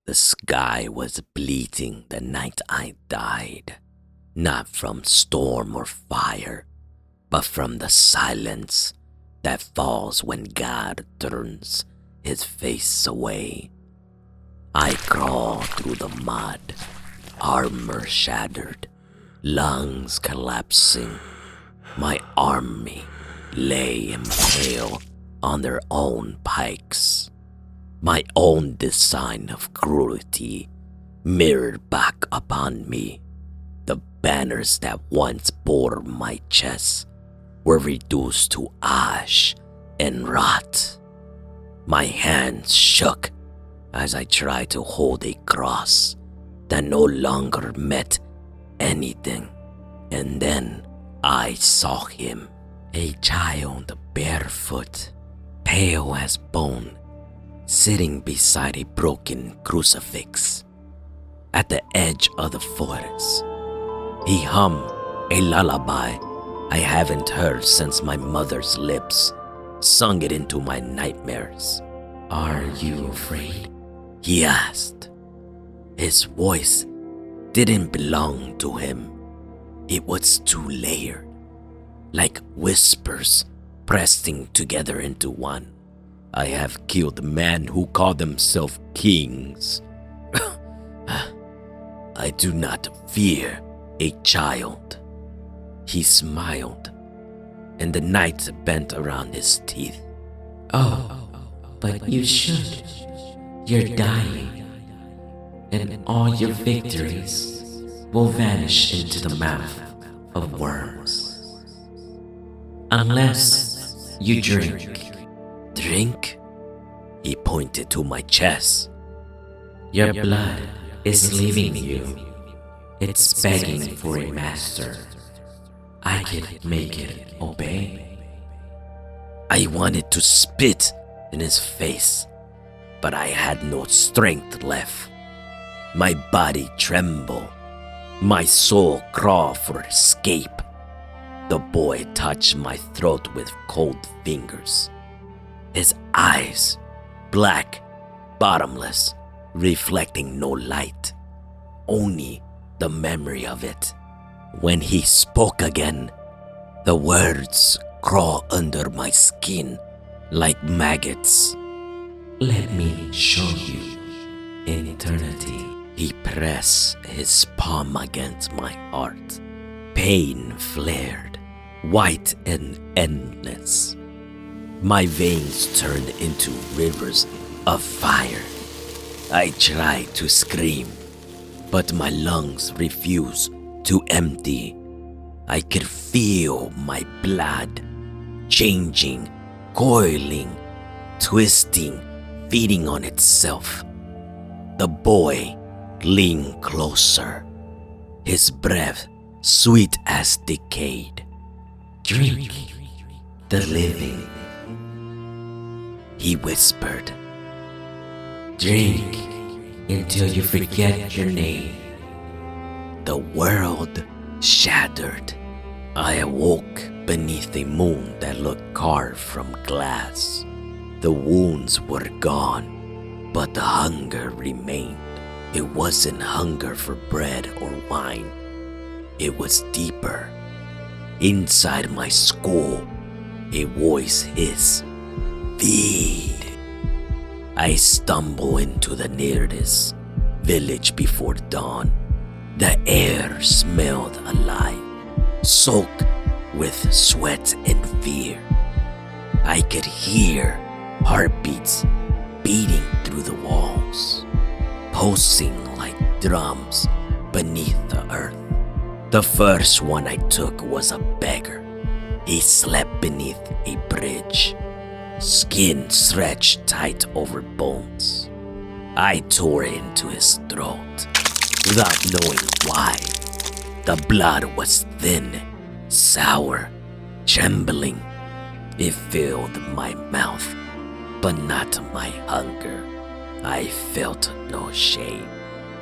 The sky was bleeding the night I died, not from storm or fire, but from the silence that falls when God turns his face away. I crawled through the mud, armor shattered, lungs collapsing. My army lay impaled on their own pikes. My own design of cruelty mirrored back upon me. The banners that once bore my chest were reduced to ash and rot. My hands shook as I tried to hold a cross that no longer meant anything. And then I saw him, a child barefoot, pale as bone, sitting beside a broken crucifix. At the edge of the forest, he hummed a lullaby I haven't heard since my mother's lips sung it into my nightmares. "Are you afraid?" he asked. His voice didn't belong to him. It was too layered, like whispers pressing together into one. "I have killed men who call themselves kings. I do not fear a child." He smiled, and the night bent around his teeth. "Oh, but you should. You're dying, and all your victories will vanish into the mouth of worms. Unless you drink." "Drink?" He pointed to my chest. "Your blood is leaving you. It's begging for a master. I can make it obey." I wanted to spit in his face, but I had no strength left. My body trembled. My soul crawled for escape. The boy touched my throat with cold fingers. His eyes, black, bottomless, reflecting no light, only the memory of it. When he spoke again, the words crawl under my skin like maggots. "Let me show you in eternity." He pressed his palm against my heart. Pain flared, white and endless. My veins turned into rivers of fire. I tried to scream, but my lungs refused to empty. I could feel my blood changing, coiling, twisting, feeding on itself. The boy leaned closer, his breath sweet as decayed. "Drink the living," he whispered. "Drink until you forget your name." The world shattered. I awoke beneath a moon that looked carved from glass. The wounds were gone, but the hunger remained. It wasn't hunger for bread or wine. It was deeper. Inside my skull, a voice hissed, "Feed." I stumbled into the nearest village before dawn. The air smelled alive, soaked with sweat and fear. I could hear heartbeats beating through the walls, pulsing like drums beneath the earth. The first one I took was a beggar. He slept beneath a bridge, skin stretched tight over bones. I tore into his throat, without knowing why. The blood was thin, sour, trembling. It filled my mouth, but not my hunger. I felt no shame.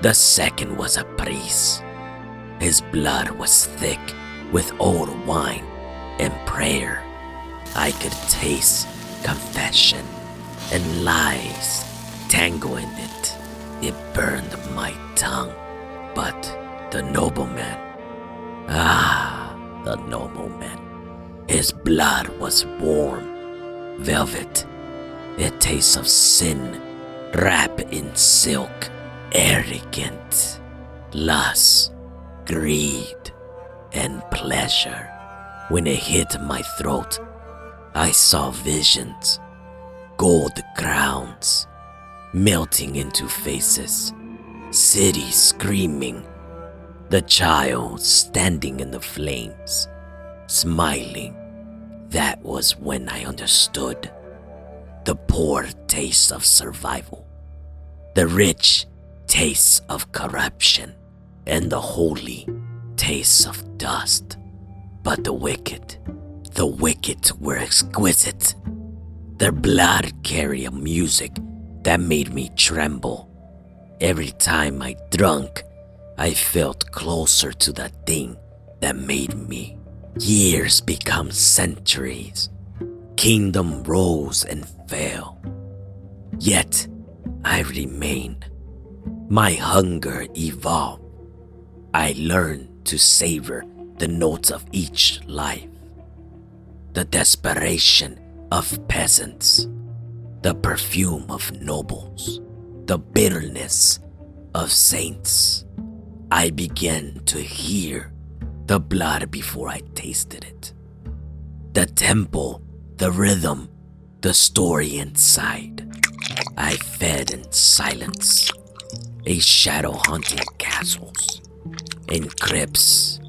The second was a priest. His blood was thick with old wine and prayer. I could taste confession and lies tangled in it. It burned my tongue, but the nobleman, the nobleman. His blood was warm, velvet, a taste of sin, wrapped in silk, arrogant, lust, greed, and pleasure. When it hit my throat, I saw visions, gold crowns, melting into faces, cities screaming, the child standing in the flames, smiling. That was when I understood the poor taste of survival, the rich taste of corruption, and the holy taste of dust. But the wicked were exquisite. Their blood carried a music that made me tremble. Every time I drank, I felt closer to the thing that made me. Years become centuries. Kingdom rose and fell. Yet I remained. My hunger evolved. I learned to savor the notes of each life. The desperation of peasants, the perfume of nobles, the bitterness of saints. I began to hear the blood before I tasted it. The tempo, the rhythm, the story inside. I fed in silence, a shadow haunting castles, in crypts,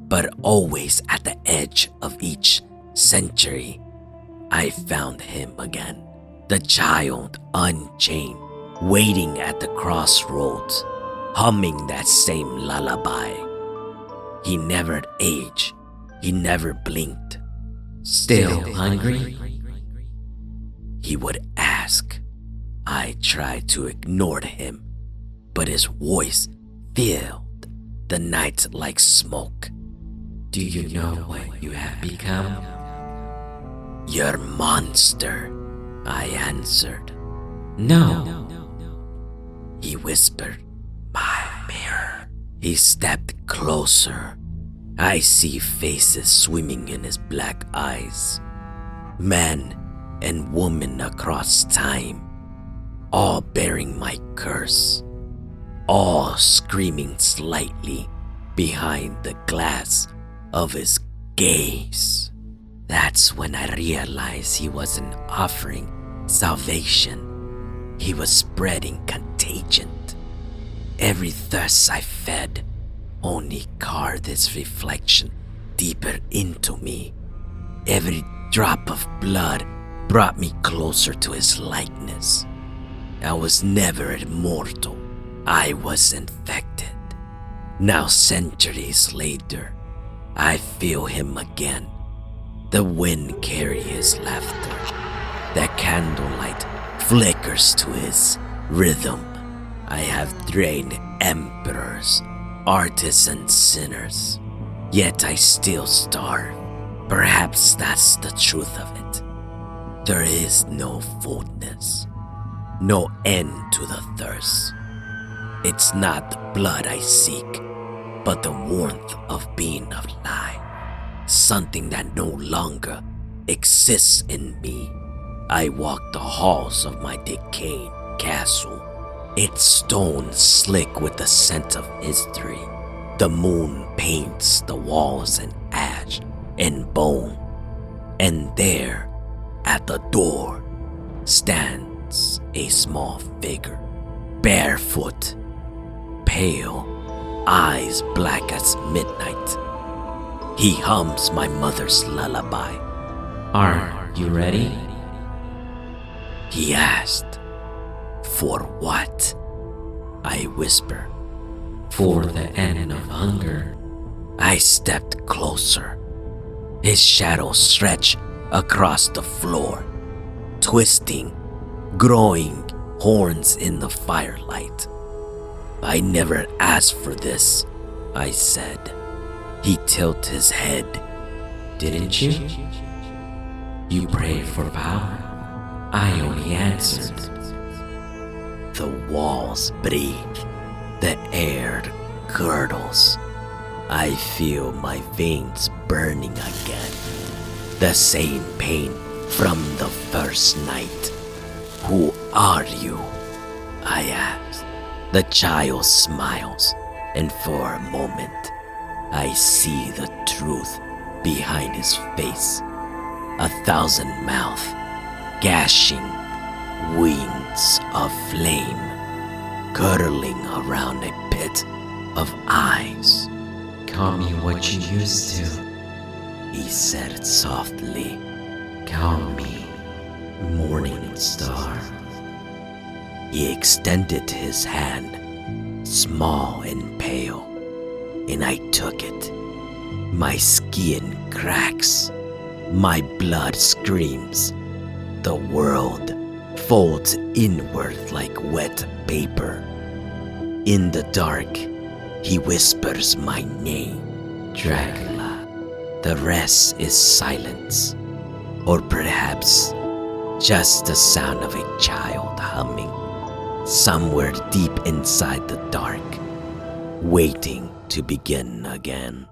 but always at the edge of each century. I found him again, the child unchained, waiting at the crossroads, humming that same lullaby. He never aged, he never blinked. Still hungry? He would ask. I tried to ignore him, but his voice filled the night like smoke. Do you know what you have become? Your monster, I answered. No. He whispered, my mirror. He stepped closer. I see faces swimming in his black eyes. Man and woman across time, all bearing my curse, all screaming slightly behind the glass of his gaze. That's when I realized he wasn't offering salvation. He was spreading contagion. Every thirst I fed only carved his reflection deeper into me. Every drop of blood brought me closer to his likeness. I was never immortal. I was infected. Now, centuries later, I feel him again. The wind carries his laughter. The candlelight flickers to his rhythm. I have drained emperors, artisans, sinners. Yet I still starve. Perhaps that's the truth of it. There is no fullness, no end to the thirst. It's not the blood I seek, but the warmth of being alive. Something that no longer exists in me. I walk the halls of my decaying castle. Its stone slick with the scent of history. The moon paints the walls in ash and bone. And there, at the door, stands a small figure, barefoot, pale, eyes black as midnight. He hums my mother's lullaby. Are you ready? He asked. For what? I whisper. For the end of hunger. I stepped closer. His shadow stretched across the floor, twisting, growing horns in the firelight. I never asked for this, I said. He tilted his head. Didn't you? You prayed for power. I only answered. The walls breathe, the air curdles. I feel my veins burning again. The same pain from the first night. Who are you? I asked. The child smiles, and for a moment, I see the truth behind his face. 1,000 mouths, gashing wings of flame, curdling around a pit of eyes. Call me what you used to. He said softly. Call me Morning Star. He extended his hand, small and pale, and I took it. My skin cracks. My blood screams. The world folds inward like wet paper. In the dark, he whispers my name, Dracula. The rest is silence, or perhaps just the sound of a child humming somewhere deep inside the dark, waiting to begin again.